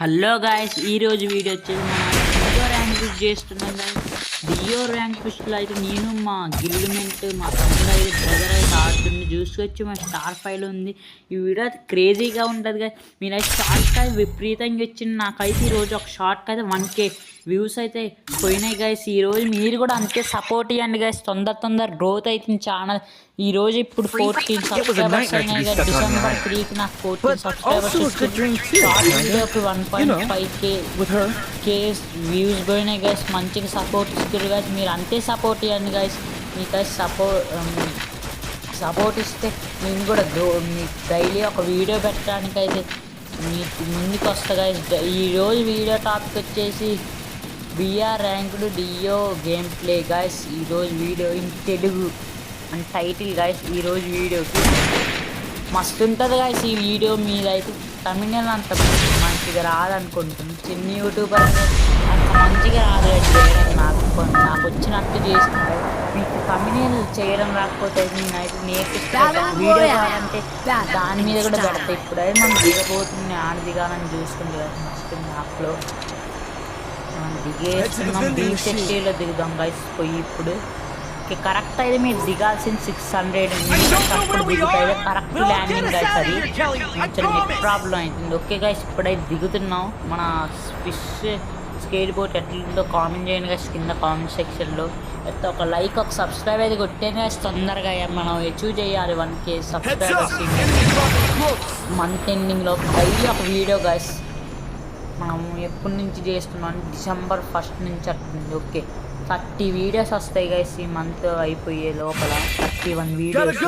Hello guys, ఈరోజు video వచ్చేసి మనం డియో ర్యాంక్ పుష్ చేస్తున్నాం గాయస్. డియో ర్యాంక్ పుష్లో అయితే నేను మా గిల్మెంట్ మా తమ్ముడు అయితే బ్రదర్ అయితే ఆడుతుంది. చూసుకొచ్చి మా స్టార్ ఫైల్ ఉంది. ఈ వీడియో అయితే క్రేజీగా ఉంటుంది కదా. మీరైతే షార్ట్కి అయితే విపరీతంగా వచ్చింది. నాకైతే ఈరోజు ఒక షార్ట్కి అయితే 1K వ్యూస్ అయితే పోయినాయి గాయస్. ఈరోజు మీరు కూడా అంతే సపోర్ట్ ఇవ్వండి గాయస్. తొందర గ్రోత్ అవుతుంది ఛానల్. ఈరోజు ఇప్పుడు 14 సబ్స్క్రైబర్స్ అయినాయి కదా. December 3కి నాకు 14 సబ్స్క్రైబర్స్ షార్ట్ వీడియోకి 1.5K వ్యూస్ పోయినాయి గైస్. మంచిగా సపోర్ట్ ఇస్తారు గైస్. మీరు అంతే సపోర్ట్ ఇవ్వండి గైస్. మీకైతే సపోర్ట్ ఇస్తే నేను కూడా మీకు డైలీ ఒక వీడియో పెట్టడానికి అయితే మీకు ముందుకు వస్తా గైస్. ఈరోజు వీడియో టాపిక్ వచ్చేసి బిఆర్ ర్యాంక్డ్ డియో గేమ్ ప్లే గైస్. ఈరోజు వీడియో ఇన్ తెలుగు అని టైటిల్ గైస్. ఈరోజు వీడియోకి మస్తు ఉంటుంది గైస్. ఈ వీడియో మీదైతే తమిళ అంత మంచిగా రాదనుకుంటుంది. చిన్న యూట్యూబర్ అంత మంచిగా రాదు నాకు వచ్చినట్టు చేసినారు. మీకు తమిళ చేయడం రాకపోతే నేనైతే నేర్పిస్తాను. వీడియో కావాలంటే దాని మీద కూడా పెడతాయి. ఇప్పుడైతే మనం దిగబోతుంది, ఆడ దిగాలని చూసుకుంది కదా. మస్తు మ్యాప్లో మనం దిగేస్తున్నాం. బీసెట్టీలో దిగుదాం గైస్. పోయి ఇప్పుడు కరెక్ట్ అయితే మీరు దిగాల్సింది 600 అప్పుడు దిగుతాయి. Correct landing guys. అది కొంచెం నెట్ ప్రాబ్లం అవుతుంది. ఓకే గైస్, ఇప్పుడైతే దిగుతున్నాం. మన ఫిష్ స్కేట్ బోట్ ఎట్లుందో కామెంట్ చేయండి గైస్ కింద కామెంట్ సెక్షన్లో. అయితే ఒక లైక్ ఒక సబ్స్క్రైబ్ అయితే కొట్టేది గైస్. తొందరగా మనం అచీవ్ చేయాలి 1K సబ్స్క్రైబర్స్ మంత్ ఎండింగ్లో. డైలీ ఒక వీడియో గైస్. మనం ఎప్పటి నుంచి చేస్తున్నాం, December 1st నుంచి అట్టుంది. ఓకే, 30 వీడియోస్ వస్తాయి గైస్ ఈ మంత్ అయిపోయే లోపల. 31 వీడియోస్.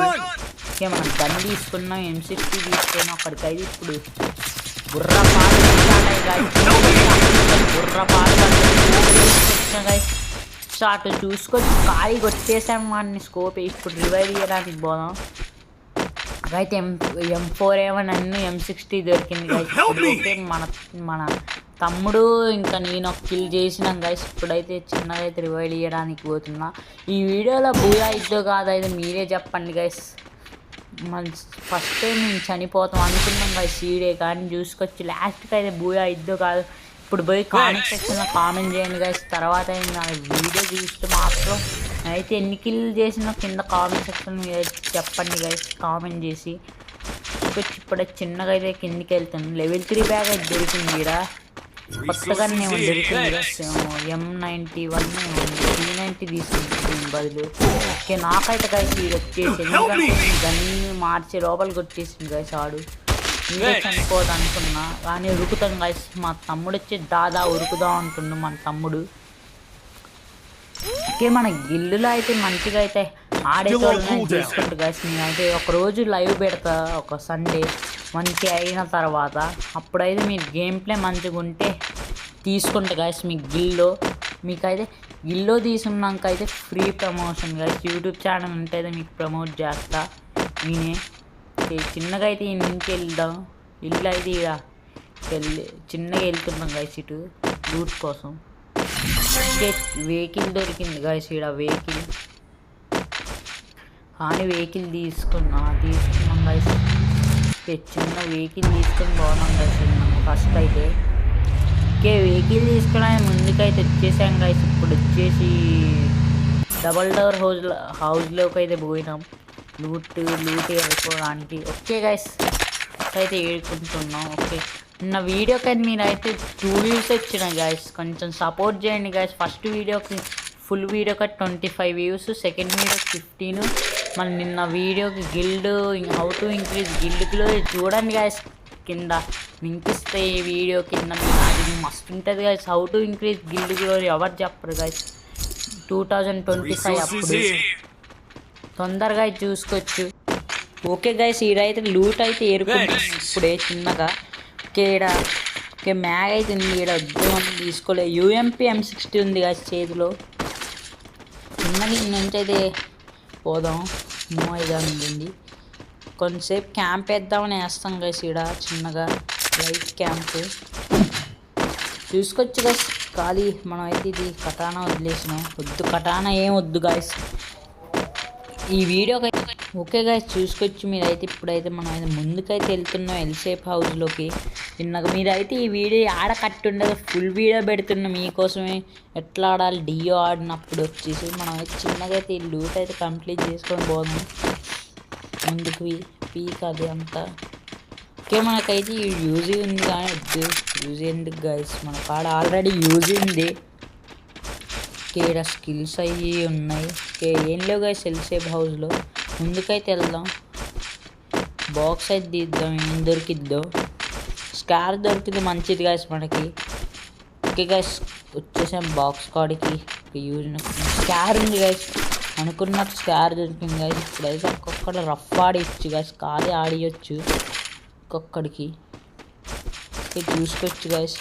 ఓకే, మనం గన్ తీసుకున్నాం, M60 తీసుకున్నాం. అక్కడికైతే ఇప్పుడు బుర్రపాలు గైస్. స్టార్ట్ చూసుకొని ఖాళీ కొట్టేసాం వాడిని. స్కోప్ ఇప్పుడు రివైవ్ చేయడానికి పోదాం. అయితే M4A1 అన్నీ M60 దొరికింది గైస్. ఓకే, మన తమ్ముడు ఇంకా నేను ఒక కిల్ చేసినాం గైస్. ఇప్పుడైతే చిన్నగా అయితే రివైవ్ చేయడానికి పోతున్నా. ఈ వీడియోలో బూయా ఇద్దో కాదైతే మీరే చెప్పండి గైస్. మన ఫస్ట్ టైం మేము చనిపోతాం అనుకున్నాం గైస్ సీడే, కానీ చూసుకొచ్చి లాస్ట్కి అయితే బూయా ఇద్దో కాదు. ఇప్పుడు పోయి కామెంట్ సెక్షన్లో కామెంట్ చేయండి గైస్. తర్వాత నా వీడియో చూస్తే మాత్రం అయితే ఎన్ని కిల్ చేసినా కింద కామెంట్ సెక్షన్ మీద చెప్పండి గైస్. కామెంట్ చేసి ఇప్పుడే చిన్నగా అయితే కిందికి వెళ్తాను. లెవెల్ 3 బ్యాగ్ అయితే దొరికింది ఇక్కడ. కొత్తగానే దొరికింది M91 390 తీసుకుంటుంది బదులు. ఓకే, నాకైతే గైస్ ఇది వచ్చేసి ఎందుకంటే గన్ని మార్చే లోపలికి వచ్చేసింది గైస్. ఆడు మీరే చనిపోదు అనుకున్నా కానీ ఉరుకుతాం గైస్. మా తమ్ముడు వచ్చి దాదా ఉరుకుదాం అంటుండు మన తమ్ముడు. ఓకే, మన గిల్లులో అయితే మంచిగా అయితే ఆడేటోళ్ళని చేసుకుంటూ గైస్. నేనైతే ఒకరోజు లైవ్ పెడతా, ఒక సండే మంచి అయిన తర్వాత. అప్పుడైతే మీరు గేమ్ ప్లే మంచిగా ఉంటే తీసుకుంటా గైస్. మీ మీకైతే గిల్లో తీసుకున్నాక అయితే free promotion guys. YouTube channel ఉంటే మీకు ప్రమోట్ చేస్తా నేనే. చిన్నగా అయితే ఈ నుంచి వెళ్దాం. ఇల్లు అయితే చిన్నగా వెళ్తున్నాం గైస్ ఇటు రూట్ కోసం. వెహికల్ దొరికింది గైస్ ఇక్కడ. వెహికల్ తీసుకున్నాం గైస్. చిన్న వెహికల్ తీసుకొని బాగున్నాం గైస్ మనం ఫస్ట్ అయితే. ఓకే, వెహికల్ తీసుకోవడానికి ముందుకైతే వచ్చేసాం గైస్. ఇప్పుడు వచ్చేసి డబల్ డోర్ హౌస్లోకి అయితే పోయినాం లూట్ అయిపోవడానికి. ఓకే గైస్, అయితే ఏడుకుంటున్నాం. ఓకే, నా వీడియోకి అయితే మీరైతే 2 వ్యూస్ వచ్చినాయి గైస్. కొంచెం సపోర్ట్ చేయండి గైస్. ఫస్ట్ వీడియోకి ఫుల్ వీడియోకి 25 వ్యూస్, సెకండ్ వీడియోకి 15. మళ్ళీ నిన్న వీడియోకి గిల్డ్ హౌ టు ఇంక్రీజ్ గిల్డ్లో చూడండి గైస్. కింద లింక్ ఇస్తే ఈ వీడియో కింద అది మస్తు ఉంటుంది గైస్. హౌ టు ఇంక్రీజ్ గిల్డ్లో ఎవరు చెప్పరు గైస్. 2025 అప్పుడు తొందరగా చూసుకోవచ్చు. ఓకే గైస్, ఈడైతే లూట్ అయితే ఏరుకుంటుంది ఇప్పుడే చిన్నగా. ఓకే, మ్యాగ్ అయితే ఉంది ఈడ. ఉద్యోగం తీసుకోలేదు. UMP M60 ఉంది గైస్ చేతిలో. చిన్నగా నుంచి అయితే పోదాం. మూవ్ అయితే ఉంటుంది. కొంతసేపు క్యాంప్ వేద్దామని వేస్తాం గైస్ ఈడ చిన్నగా లైట్ క్యాంప్ చూసుకొచ్చు గైస్. ఖాళీ మనం అయితే ఇది కటానా వదిలేసినాం. కటానా ఏం వద్దు గైస్. ఈ వీడియోకి ఓకే గైస్, చూసుకొచ్చి మీరైతే ఇప్పుడైతే మనం అయితే ముందుకైతే వెళ్తున్నాం ఎల్సేప్ హౌస్లోకి. ఇందాక మీరైతే ఈ వీడియో ఆడ కట్టి ఉండదు, ఫుల్ వీడియో పెడుతున్నాం మీకోసమే ఎట్లా ఆడాలి డియో ఆడినప్పుడు వచ్చేసి. మనం అయితే చిన్నగా అయితే ఈ లూట్ అయితే కంప్లీట్ చేసుకొని పోదాం ముందుకు. పీక్ అది అంతా ఓకే. మనకైతే ఈ యూజీ ఉంది కానీ యూజీ ఎందుకు గైస్, మన కాడ ఆల్రెడీ యూజీ ఉంది. ఓకే, ఇక్కడ స్కిల్స్ అవి ఉన్నాయి. ఓకే, ఏం లేవు గైస్ ఎల్సేప్ హౌస్లో. ముందుకైతే వెళ్దాం, బాక్స్ అయితే తీద్దాం, ఏం దొరికిద్దో. స్కార్ దొరికింది మంచిది గైస్ మనకి. ఓకే గైస్, వచ్చేసాం బాక్స్ కాడికి. యూజ్ స్కార్ ఉంది గైస్, అనుకున్నట్టు స్కార్ దొరికింది గైస్. ఇప్పుడైతే ఒక్కొక్కటి రఫ్ ఆడియచ్చు గైస్, ఖాళీ ఆడియచ్చు ఒక్కొక్కడికి. ఓకే, చూసుకోవచ్చు గైస్.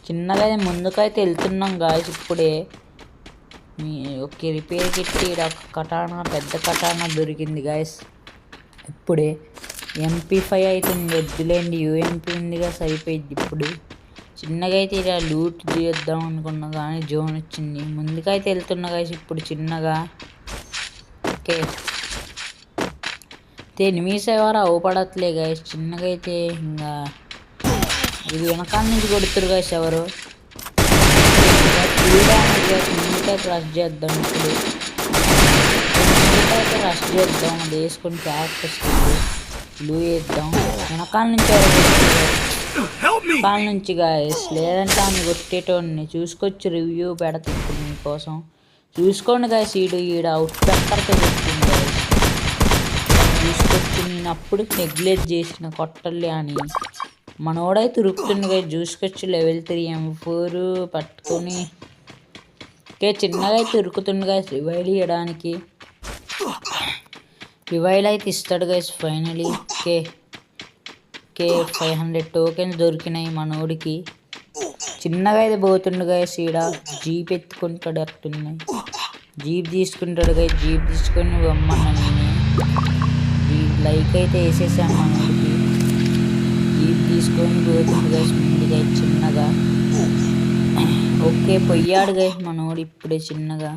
చిన్నగా ముందుకైతే వెళ్తున్నాం గాయస్ ఇప్పుడే. ఓకే, రిపేర్ కిట్ కటానా, పెద్ద కటానా దొరికింది గాయస్ ఇప్పుడే. MP5 అయితే వద్దులేండి, UMP ఉందిగా సరిపోయింది. ఇప్పుడు చిన్నగా అయితే ఇలా లూట్ చేద్దాం అనుకున్నా కానీ జోన్ వచ్చింది. ముందుకైతే వెళ్తున్నా గాయస్ ఇప్పుడు చిన్నగా. ఓకే, ఎనిమిస్ ఎవరు అవపడట్లే గాయస్. చిన్నగా అయితే ఇంకా ఇది వెనకాల నుంచి కొడుతురు గాయస్ ఎవరు. ముందుకైతే రష్ చేద్దాం ఇప్పుడు. ముందుకైతే రష్ చేద్దాం, అది వేసుకొని క్యారెక్టర్స్ బ్లూ వేద్దాం. వెనకాల నుంచి వెనకాల నుంచి గాయస్, లేదంటే ఆమె కొట్టేటోడిని చూసుకొచ్చి రివ్యూ పెడతా ఇప్పుడు మీకోసం. చూసుకోండి గాయస్, ఈడ అవుట్ పెట్టర్తో చెప్తుంది గాయస్. చూసుకొచ్చి నేను అప్పుడు నెగ్లెక్ట్ చేసిన కొట్టలే అని మనోడైతే ఉరుకుతుంది గాయస్. చూసుకొచ్చి లెవెల్ 3 M4 పట్టుకొని. ఓకే, చిన్నగా అయితే ఉరుకుతుంది గాయస్ రివైల్ ఇవ్వడానికి. రివైల్ అయితే ఇస్తాడు గాయస్ ఫైనలీ. ఓకే, 500 టోకెన్స్ దొరికినాయి మనోడికి. చిన్నగా అయితే పోతుండు గాయస్. ఈడ జీప్ ఎత్తుకుంటాడు అట్టున్నాయి, జీప్ తీసుకుంటాడు గాయస్. జీప్ తీసుకొని రమ్మన్నా నేనే. లైక్ అయితే వేసేసాను మనోడికి. జీప్ తీసుకొని పోతుంది గైస్ ముందుగా చిన్నగా. ఓకే, పోయాడు గైస్ మనోడు ఇప్పుడే చిన్నగా.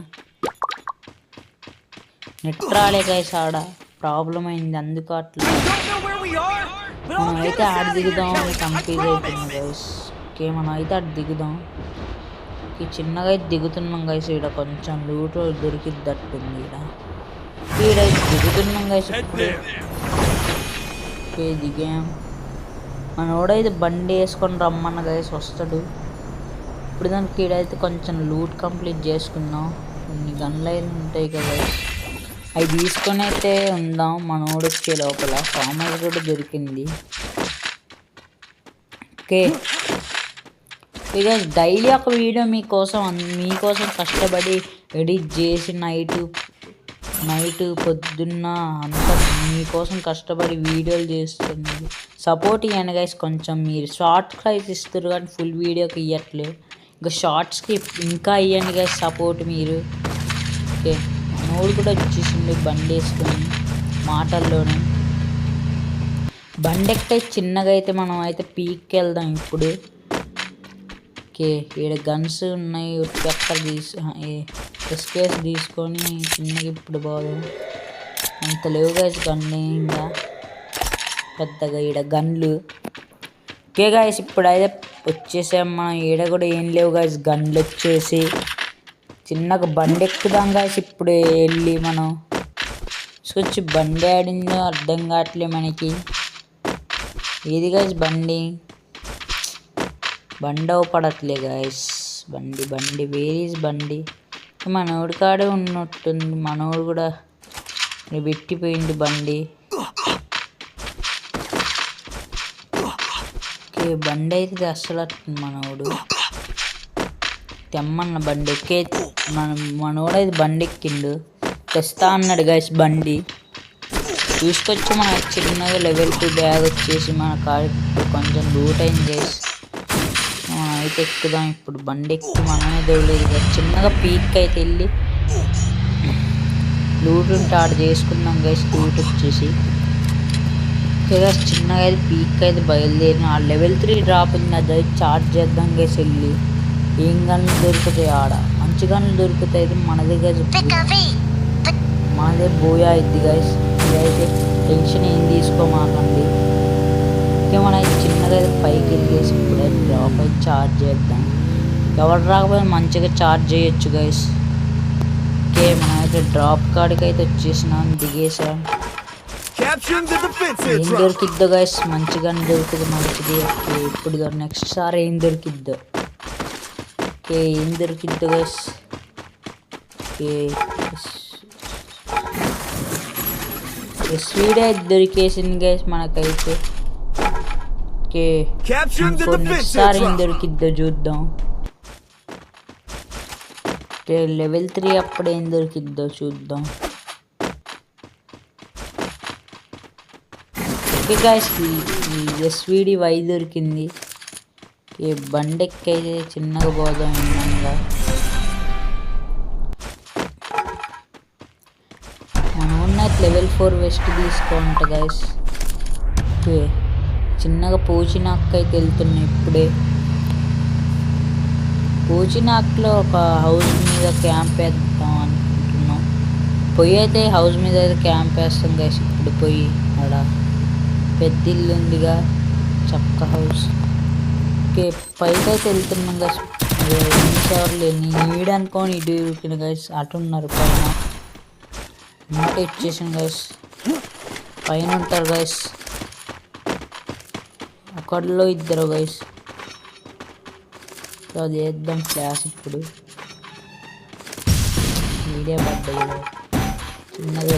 నెట్ రాలే గైస్, ఆడ ప్రాబ్లం అయింది అందుకు అట్లా. మనం అయితే ఆడ దిగుదాం అని కంప్లీట్ అవుతుంది గైస్. ఓకే, మనం అయితే అటు దిగుదాం. ఓకే, చిన్నగా అయితే దిగుతున్నాం గైస్. ఈడ కొంచెం లూట్ దొరికిద్దట్టుంది. ఈడైతే దిగుతున్నాం గైస్ ఇప్పుడు. ఓకే, దిగాం. మనోడైతే బండి వేసుకొని రమ్మన్న గైస్ వస్తాడు ఇప్పుడు. దానికి ఈడైతే కొంచెం లూట్ కంప్లీట్ చేసుకుందాం. కొన్ని గన్లు అయితే ఉంటాయి కదా, అవి తీసుకొని అయితే ఉందాం. మనోడు వచ్చే లోపల ఫామ్ హౌస్ కూడా దొరికింది. ఓకే ఇక డైలీ ఒక వీడియో మీకోసం కష్టపడి ఎడిట్ చేసి నైట్ పొద్దున్న అంతా మీకోసం కష్టపడి వీడియోలు చేస్తుంది. సపోర్ట్ ఇవ్వండి గైస్ కొంచెం. మీరు షార్ట్స్కి అయితే ఇస్తారు కానీ ఫుల్ వీడియోకి ఇవ్వట్లేదు. ఇంకా షార్ట్స్కి ఇంకా ఇవ్వండి గైస్ సపోర్ట్ మీరు. ఓకే, మనోడు కూడా వచ్చేసింది బండి వేసుకొని మాటల్లోనే. బండి ఎక్కితే చిన్నగా అయితే మనం అయితే పీక్కి వెళ్దాం ఇప్పుడు. ఓకే, ఇక్కడ గన్స్ ఉన్నాయి. ఎస్కేస్ తీసుకొని చిన్నగా ఇప్పుడు పోదాం. అంత లేవు గైస్ గన్లు ఇంకా పెద్దగా ఈడ గన్లు. ఓకే గైస్, ఇప్పుడైతే వచ్చేసాం మనం. ఈడ కూడా ఏం లేవు గైస్ గన్లు వచ్చేసి. చిన్నగా బండి ఎక్కుదాం గైస్ ఇప్పుడు వెళ్ళి. మనం వచ్చి బండి ఆడిందో అర్థం కావట్లే మనకి. ఏది గైస్ బండి అవపడట్లే గైస్. బండి వేరీస్ బండి. మనోడి కాడే ఉన్నట్టుంది. మనోడు కూడా పెట్టిపోయింది బండి. ఓకే, బండి అయితే అస్సలు మనోడు తెమ్మన్న బండి ఎక్కే. మనోడైతే బండి ఎక్కిండు, తెస్తా అన్నాడు గైస్ బండి. చూసుకొచ్చి మన చిన్నగా లెవెల్ 2 బ్యాగ్ వచ్చేసి మన కాడ కొంచెం లూట్ అయింది గైస్. అయితే ఎక్కుదాం ఇప్పుడు. బండి ఎక్కి మనమే దొరలేదు కదా. చిన్నగా పీక్ అయితే వెళ్ళి లూట్ ఉంటే ఆడ చేసుకుందాం గైస్. లూట్ వచ్చేసి చిన్నగా అయితే పీక్ అయితే బయలుదేరిన. ఆ లెవెల్ 3 డ్రాప్ ఉంది, అది అయితే చార్జ్ చేద్దాం గైస్ వెళ్ళి. ఏం గన్లు దొరుకుతాయి ఆడ, మంచి గన్లు దొరుకుతాయి. మన దగ్గర మాదే బోయా అయింది గైస్. ఇదైతే టెన్షన్ ఏం తీసుకోమాకండి. ఓకే, మనం అయితే చిన్నగా అయితే పైకి వెళ్ళేసి ఇప్పుడైతే డ్రాప్ అయితే చార్జ్ చేద్దాం. ఎవరు రాకపోతే మంచిగా చార్జ్ చేయొచ్చు గైస్. ఓకే, మనం అయితే డ్రాప్ కాడికి అయితే వచ్చేసినాం, దిగేసాం. ఏం దొరికిద్దో గైస్, మంచిగానే దొరుకుతుంది, మంచిది. ఓకే, ఇప్పుడు నెక్స్ట్ సారి ఏం దొరికిద్దో. ఓకే, ఏం దొరికిద్దో గైస్. ఓకే, స్వీడ్ అయితే దొరికేసింది గైస్ మనకైతే. ఓకే, నెక్స్ట్ సారి ఏం దొరికిద్దో చూద్దాం. ఓకే, లెవెల్ 3 అప్పుడు ఏం దొరికిద్దో చూద్దాం. ఓకే గైస్, ఎస్విడి వై దొరికింది. ఓకే, బండెక్కి అయితే చిన్నగా పోదాం. ఇందంగా మనం ఉన్న లెవెల్ 4 వెస్ట్ తీసుకోంట గైస్. ఓకే, చిన్నగా పూచినాక్ అయితే వెళ్తున్నాయి ఇప్పుడే. పూచినాక్లో ఒక హౌస్ మీద క్యాంప్ వేద్దాం అనుకుంటున్నాం. పొయ్యి అయితే హౌస్ మీద అయితే క్యాంప్ వేస్తాం గైస్. ఇప్పుడు పోయి ఆడ పెద్ద ఇల్లు ఉందిగా, చక్క హౌస్. ఓకే, పైకి అయితే వెళ్తున్నాం గైస్. ఎవరు నీడు అనుకోని ఇటు ఇరుకిన గైస్. అటు ఉన్నారు పైన, మాట ఇచ్చేసాను గైస్. పైన ఉంటారు గైస్, ఒకడిలో ఇద్దరు గైస్. అది వేద్దాం క్లాస్. ఇప్పుడు వీడియో పడ్డాయి చిన్నగా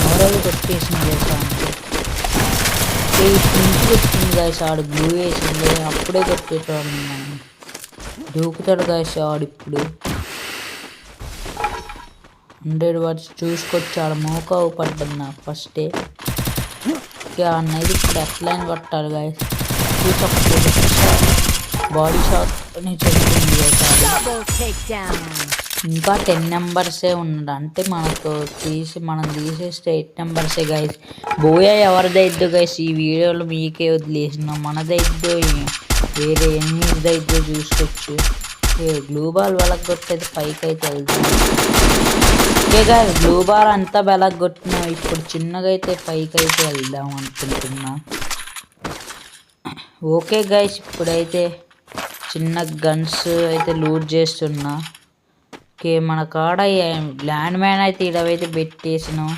మోడల్ కొట్టేసింది చేసానికి. ఇంటికి వచ్చింది గాయస్. ఆడు గ్లూ వేసింది, అప్పుడే కొట్టేటోడు. దూకుతాడు గాయస్ ఆడు. ఇప్పుడు 100 వాట్స్ చూసుకొచ్చి ఆడ మోకావు పడ్డాడు నాకు ఫస్టే. అన్నది ఇప్పుడు ఎట్లయినా కొట్టాలి గాయస్. బాడీ షాట్ అని చెప్తుంది. ఇంకా 10 నెంబర్సే ఉన్నాడు, అంటే మనకు మనం తీసేస్తే 8 నెంబర్సే గైస్. బోయా ఎవరిదైద్దో గైస్ ఈ వీడియోలో మీకే వదిలేసినాం. మనదైద్దో వేరే ఎనిమిదిదైద్దో చూసుకోవచ్చు. గ్లూ బాల్ వెలగొట్టేది పైకి అయితే వెళ్తుంది. ఓకే గైస్, గ్లూ బాల్ అంతా వెలగొట్టినా. ఇప్పుడు చిన్నగా అయితే పైకి అయితే వెళ్దాం అనుకుంటున్నా. ఓకే గైస్, ఇప్పుడైతే చిన్న గన్స్ అయితే లూట్ చేస్తున్నా. ఓకే, మన కాడ ల్యాండ్ మ్యాన్ అయితే ఇడవైతే పెట్టేసినాం.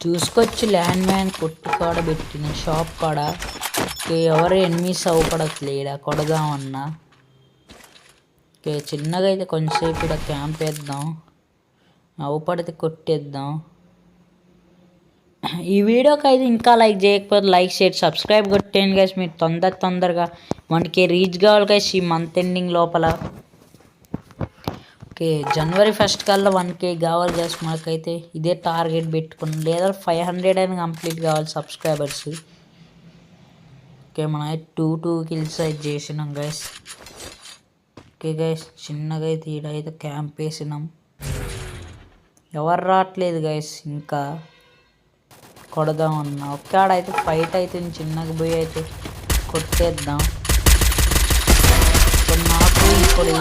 చూసుకొచ్చి ల్యాండ్ మ్యాన్ కొట్టు కాడ పెట్టిన షాప్ కాడ. ఓకే, ఎవరు ఎనిమిస్ అవ్వపడట్లేడా కొడదామన్నా. ఓకే, చిన్నగా అయితే కొంచెంసేపు ఇక్కడ క్యాంప్ వేద్దాం, అవ్వపడితే కొట్టేద్దాం. ఈ వీడియోకి అయితే ఇంకా లైక్ చేయకపోతే లైక్ షేర్ సబ్స్క్రైబ్ కొట్టేయండి గైస్. మీరు తొందరగా 1K రీచ్ కావాలి గైస్ ఈ మంత్ ఎండింగ్ లోపల. ఓకే, జనవరి 1 కల్లా 1K కావాలి గైస్ మనకైతే. ఇదే టార్గెట్ పెట్టుకున్నాం, లేదా 500 అయినా కంప్లీట్ కావాలి సబ్స్క్రైబర్స్. ఓకే, మనం అయితే 2 కిల్స్ అయితే చేసినాం గైస్. ఓకే గైస్, చిన్నగా అయితే ఈడైతే క్యాంప్ వేసినాం. ఎవరు రావట్లేదు గైస్, ఇంకా కొడదామన్నా. ఒక్క ఆడైతే ఫైట్ అయితే చిన్నగా పోయి అయితే కొట్టేద్దాం. నాకు ఇప్పుడు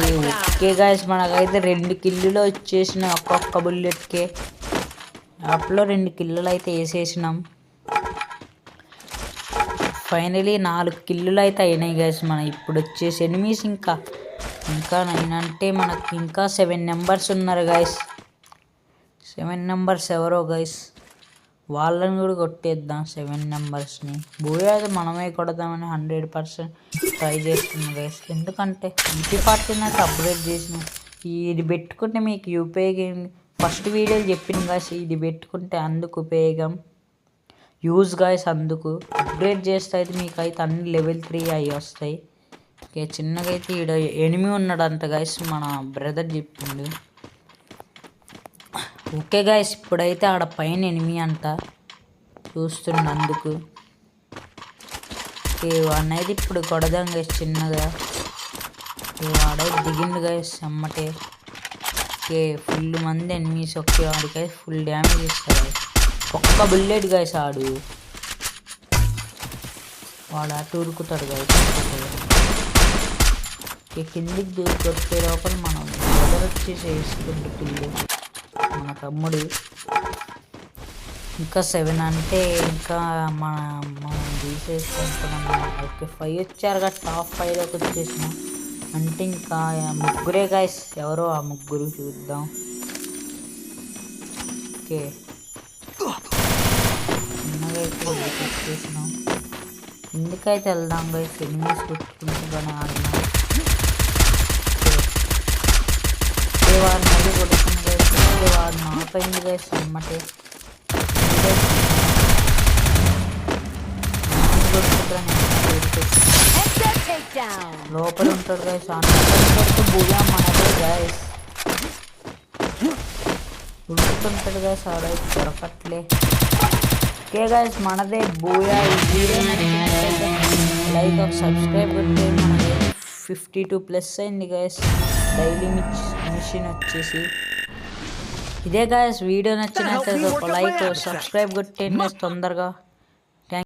ఓకే గైస్, మనకైతే 2 కిల్లులు వచ్చేసిన ఒక్కొక్క బుల్లెట్కే. యాప్లో 2 కిల్లులు అయితే వేసేసినాం. ఫైనలీ 4 కిల్లులు అయితే అయినాయి గైస్. మనం ఇప్పుడు వచ్చేసి ఎనిమిస్ ఇంకా 9 అంటే మనకి ఇంకా 7 నెంబర్స్ ఉన్నారు గైస్. 7 నెంబర్స్ ఎవరో గైస్, వాళ్ళని కూడా కొట్టేద్దాం 7 నెంబర్స్ని. బోయా అయితే మనమే కొడదామని 100% ట్రై చేస్తున్నాం గైస్. ఎందుకంటే MP40 అయితే అప్గ్రేడ్ చేసినాం. ఇది పెట్టుకుంటే మీకు ఉపయోగం, ఫస్ట్ వీడియోలు చెప్పింది గైస్. ఇది పెట్టుకుంటే అందుకు ఉపయోగం, యూజ్ గైస్. అందుకు అప్గ్రేడ్ చేస్తే అయితే మీకు అయితే అన్ని లెవెల్ 3 అవి వస్తాయి. ఓకే, చిన్నగా అయితే ఈడ ఎనిమి ఉన్నాడు అంట గైస్, మన బ్రదర్ చెప్పిండు. ఓకే గైస్, ఇప్పుడైతే ఆడ పైన ఎనిమి అంట చూస్తున్నందుకు. ఓకే, వాడిని అయితే ఇప్పుడు కొడదాం గైస్ చిన్నగా. వాడైతే దిగిండు గైస్ అమ్మటే. ఓకే, ఫుల్ మంది ఎనిమీస్. ఓకే, వాడికైతే ఫుల్ డ్యామేజ్ ఇస్తారు. ఒక్క బుల్లెట్ గైస్, వాడు అటు ఉరుకుతాడు గైస్. కిందికి దూకి కొట్టే లోపల మనం ఎదురొచ్చి చేసుకుంటూ కిల్లు మన తమ్ముడు. ఇంకా 7 అంటే ఇంకా మనం తీసేసుకుంటున్నాం. ఓకే 5 వచ్చారు కదా, టాప్ 5లోకి వచ్చేసినాం అంటే ఇంకా ముగ్గురే గైస్. ఎవరో ఆ ముగ్గురు చూద్దాం. ఓకే చిన్నగా అయితే వచ్చేసినాం. ఎందుకైతే వెళ్దాం గైస్, ఎనిమిస్ కొట్టుకుంటూ కానీ ఆడినాం. వాడు మళ్ళీ కొడుతుంది గైస్, వాడు నాకైంది గైస్ అమ్మటే లోపల ఉంటాడు గైస్. కొడుతూ భూయా మనదే గైస్, ఉడుకుతుంటాడు గైస్. ఆడైతే దొరకట్లే. ఓకే గైస్ మనదే భూయా. ఈ వీడియో నచ్చినట్లయితే లైక్ ఆఫ్ సబ్స్క్రైబ్ కొట్టి మనది 52+ అయింది గైస్ డైలీ మిషన్ వచ్చేసి. ఇదే గైస్ వీడియో నచ్చినట్లయితే ఒక లైక్ సబ్స్క్రైబ్ కొట్టండి తొందరగా.